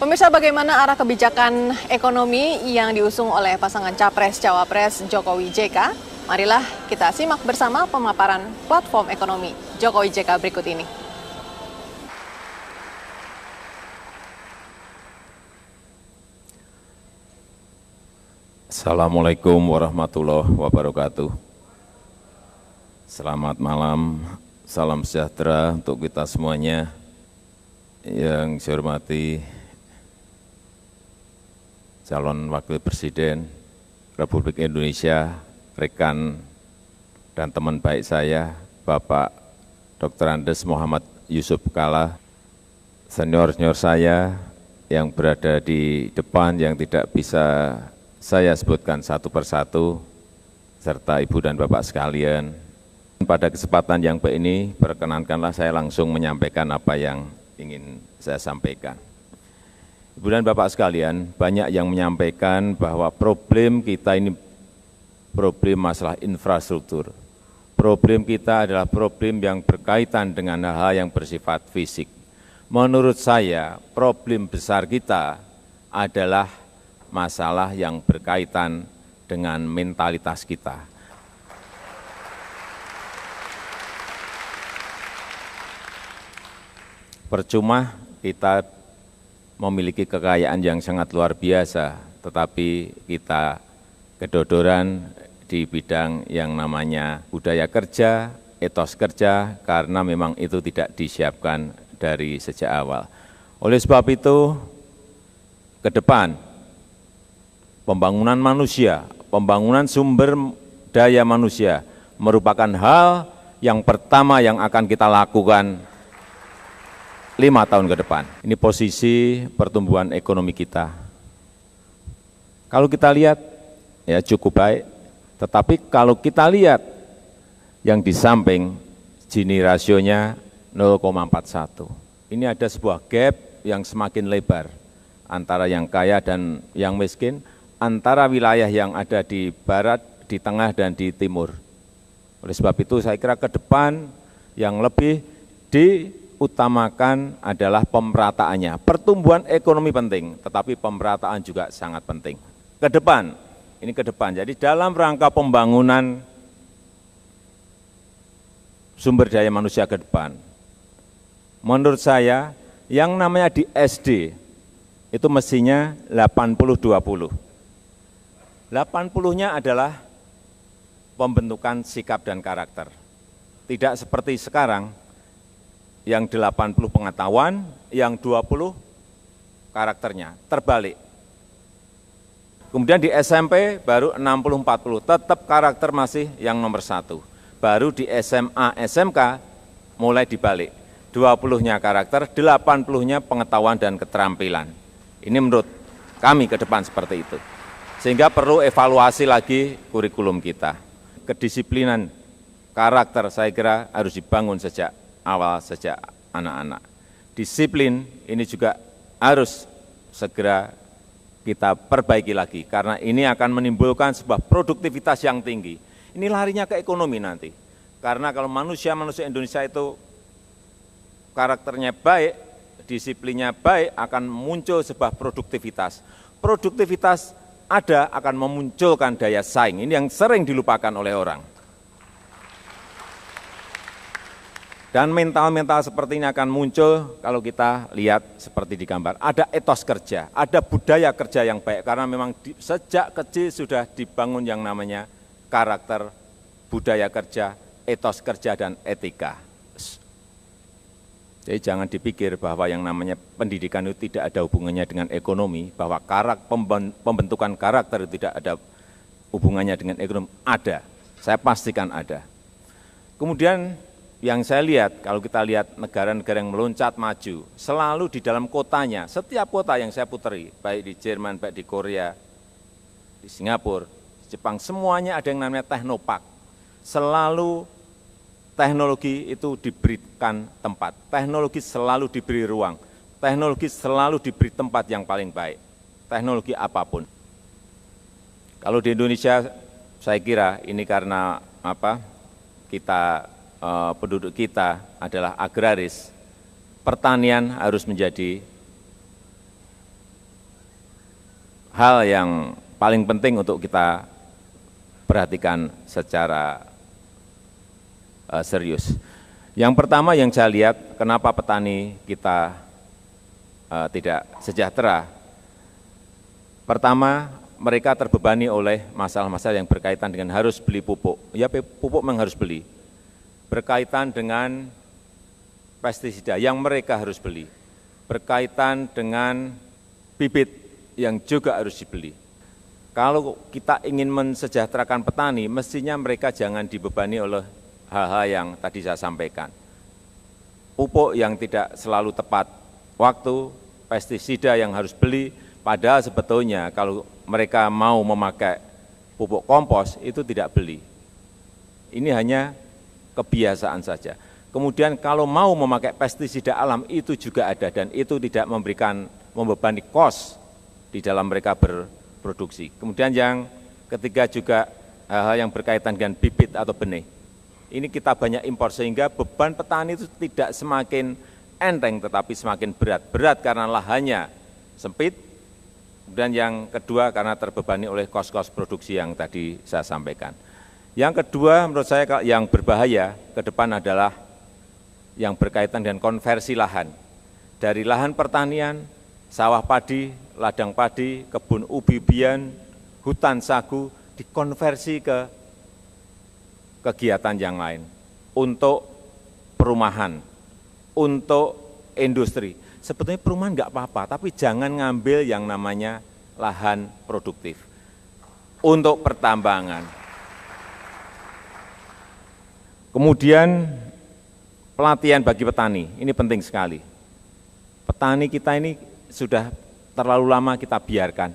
Pemirsa, bagaimana arah kebijakan ekonomi yang diusung oleh pasangan Capres-Cawapres Jokowi JK? Marilah kita simak bersama pemaparan platform ekonomi Jokowi JK berikut ini. Assalamualaikum warahmatullahi wabarakatuh. Selamat malam, salam sejahtera untuk kita semuanya. Yang saya hormati calon wakil presiden Republik Indonesia, rekan dan teman baik saya, Bapak Dr. Andes Muhammad Yusuf Kalla, senior-senior saya yang berada di depan yang tidak bisa saya sebutkan satu persatu, serta Ibu dan Bapak sekalian. Pada kesempatan yang baik ini, perkenankanlah saya langsung menyampaikan apa yang ingin saya sampaikan. Ibu dan Bapak sekalian, banyak yang menyampaikan bahwa problem kita ini problem masalah infrastruktur. Problem kita adalah problem yang berkaitan dengan hal-hal yang bersifat fisik. Menurut saya, problem besar kita adalah masalah yang berkaitan dengan mentalitas kita. Percuma kita memiliki kekayaan yang sangat luar biasa, tetapi kita kedodoran di bidang yang namanya budaya kerja, etos kerja, karena memang itu tidak disiapkan dari sejak awal. Oleh sebab itu, ke depan, pembangunan manusia, pembangunan sumber daya manusia merupakan hal yang pertama yang akan kita lakukan 5 tahun ke depan. Ini posisi pertumbuhan ekonomi kita. Kalau kita lihat, ya cukup baik. Tetapi kalau kita lihat yang di samping, Gini rasionya 0,41. Ini ada sebuah gap yang semakin lebar antara yang kaya dan yang miskin, antara wilayah yang ada di barat, di tengah, dan di timur. Oleh sebab itu saya kira ke depan yang lebih diutamakan adalah pemerataannya. Pertumbuhan ekonomi penting, tetapi pemerataan juga sangat penting. Ke depan, ini ke depan. Jadi dalam rangka pembangunan sumber daya manusia ke depan, menurut saya yang namanya di SD itu mestinya 80-20. 80-nya adalah pembentukan sikap dan karakter. Tidak seperti sekarang, yang 80 pengetahuan, yang 20 karakternya, terbalik. Kemudian di SMP baru 60-40, tetap karakter masih yang nomor 1. Baru di SMA, SMK mulai dibalik. 20-nya karakter, 80-nya pengetahuan dan keterampilan. Ini menurut kami ke depan seperti itu. Sehingga perlu evaluasi lagi kurikulum kita. Kedisiplinan karakter saya kira harus dibangun sejak awal, sejak anak-anak. Disiplin ini juga harus segera kita perbaiki lagi, karena ini akan menimbulkan sebuah produktivitas yang tinggi. Ini larinya ke ekonomi nanti. Karena kalau manusia-manusia Indonesia itu karakternya baik, disiplinnya baik, akan muncul sebuah produktivitas. Produktivitas ada akan memunculkan daya saing. Ini yang sering dilupakan oleh orang. Dan mental-mental seperti ini akan muncul kalau kita lihat seperti di gambar. Ada etos kerja, ada budaya kerja yang baik, karena memang sejak kecil sudah dibangun yang namanya karakter, budaya kerja, etos kerja, dan etika. Jadi jangan dipikir bahwa yang namanya pendidikan itu tidak ada hubungannya dengan ekonomi, bahwa pembentukan karakter itu tidak ada hubungannya dengan ekonomi. Ada, saya pastikan ada. Kemudian yang saya lihat, kalau kita lihat negara-negara yang meloncat maju, selalu di dalam kotanya, setiap kota yang saya puteri, baik di Jerman, baik di Korea, di Singapura, di Jepang, semuanya ada yang namanya teknopark. Selalu teknologi itu diberikan tempat, teknologi selalu diberi ruang, teknologi selalu diberi tempat yang paling baik, teknologi apapun. Kalau di Indonesia, saya kira ini karena penduduk kita adalah agraris, pertanian harus menjadi hal yang paling penting untuk kita perhatikan secara serius. Yang pertama yang saya lihat, kenapa petani kita tidak sejahtera. Pertama, mereka terbebani oleh masalah-masalah yang berkaitan dengan harus beli pupuk. Ya, pupuk memang harus beli. Berkaitan dengan pestisida yang mereka harus beli. Berkaitan dengan bibit yang juga harus dibeli. Kalau kita ingin mensejahterakan petani, mestinya mereka jangan dibebani oleh hal-hal yang tadi saya sampaikan. Pupuk yang tidak selalu tepat waktu, pestisida yang harus beli, padahal sebetulnya kalau mereka mau memakai pupuk kompos itu tidak beli. Ini hanya kebiasaan saja. Kemudian kalau mau memakai pestisida alam itu juga ada dan itu tidak membebani kos di dalam mereka berproduksi. Kemudian yang ketiga juga hal-hal yang berkaitan dengan bibit atau benih. Ini kita banyak impor sehingga beban petani itu tidak semakin enteng tetapi semakin berat. Berat karena lahannya sempit. Kemudian yang kedua karena terbebani oleh kos-kos produksi yang tadi saya sampaikan. Yang kedua menurut saya yang berbahaya ke depan adalah yang berkaitan dengan konversi lahan. Dari lahan pertanian, sawah padi, ladang padi, kebun ubi-ubian, hutan sagu, dikonversi ke kegiatan yang lain. Untuk perumahan, untuk industri. Sebetulnya perumahan nggak apa-apa, tapi jangan ngambil yang namanya lahan produktif. Untuk pertambangan. Kemudian pelatihan bagi petani, ini penting sekali. Petani kita ini sudah terlalu lama kita biarkan.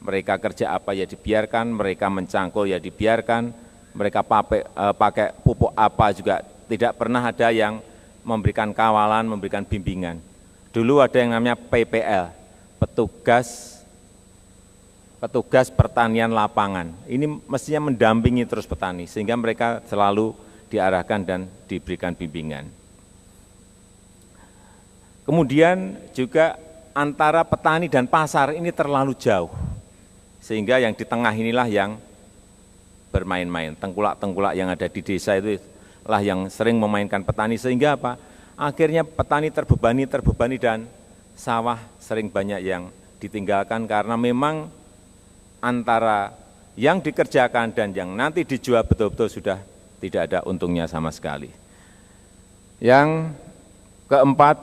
Mereka kerja apa ya dibiarkan, mereka mencangkul ya dibiarkan, mereka pakai pupuk apa juga tidak pernah ada yang memberikan kawalan, memberikan bimbingan. Dulu ada yang namanya PPL, petugas pertanian lapangan. Ini mestinya mendampingi terus petani sehingga mereka selalu diarahkan dan diberikan bimbingan. Kemudian juga antara petani dan pasar ini terlalu jauh, sehingga yang di tengah inilah yang bermain-main. Tengkulak-tengkulak yang ada di desa itu lah yang sering memainkan petani, sehingga apa? Akhirnya petani terbebani dan sawah sering banyak yang ditinggalkan karena memang antara yang dikerjakan dan yang nanti dijual betul-betul sudah tidak ada untungnya sama sekali. Yang keempat,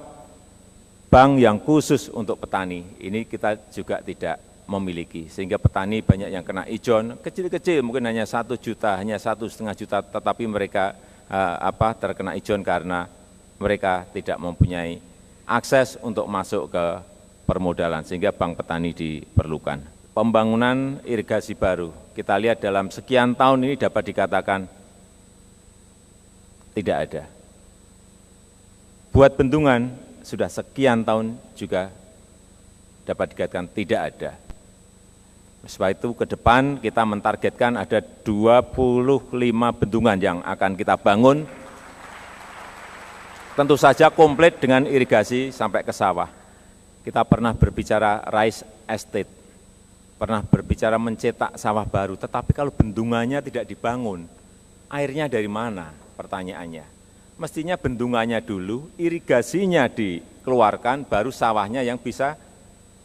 bank yang khusus untuk petani, ini kita juga tidak memiliki, sehingga petani banyak yang kena ijon, kecil-kecil mungkin hanya 1 juta, hanya 1,5 juta, tetapi mereka terkena ijon karena mereka tidak mempunyai akses untuk masuk ke permodalan, sehingga bank petani diperlukan. Pembangunan irigasi baru, kita lihat dalam sekian tahun ini dapat dikatakan tidak ada. Buat bendungan sudah sekian tahun juga dapat dikatakan tidak ada. Sebab itu ke depan kita mentargetkan ada 25 bendungan yang akan kita bangun. Tentu saja komplit dengan irigasi sampai ke sawah. Kita pernah berbicara rice estate, pernah berbicara mencetak sawah baru, tetapi kalau bendungannya tidak dibangun, airnya dari mana? Pertanyaannya, mestinya bendungannya dulu, irigasinya dikeluarkan, baru sawahnya yang bisa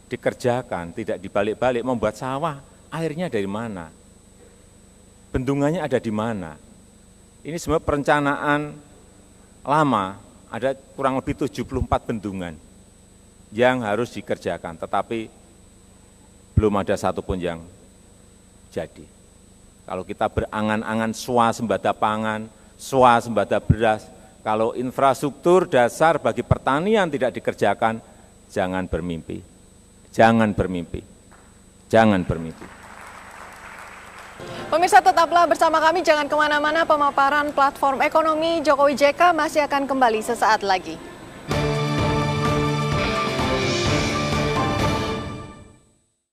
dikerjakan, tidak dibalik-balik. Membuat sawah, airnya dari mana? Bendungannya ada di mana? Ini semua perencanaan lama, ada kurang lebih 74 bendungan yang harus dikerjakan, tetapi belum ada satupun yang jadi. Kalau kita berangan-angan swasembada pangan, swasembada beras, kalau infrastruktur dasar bagi pertanian tidak dikerjakan, jangan bermimpi, jangan bermimpi, jangan bermimpi. Pemirsa tetaplah bersama kami, jangan kemana-mana, pemaparan platform ekonomi Jokowi JK masih akan kembali sesaat lagi.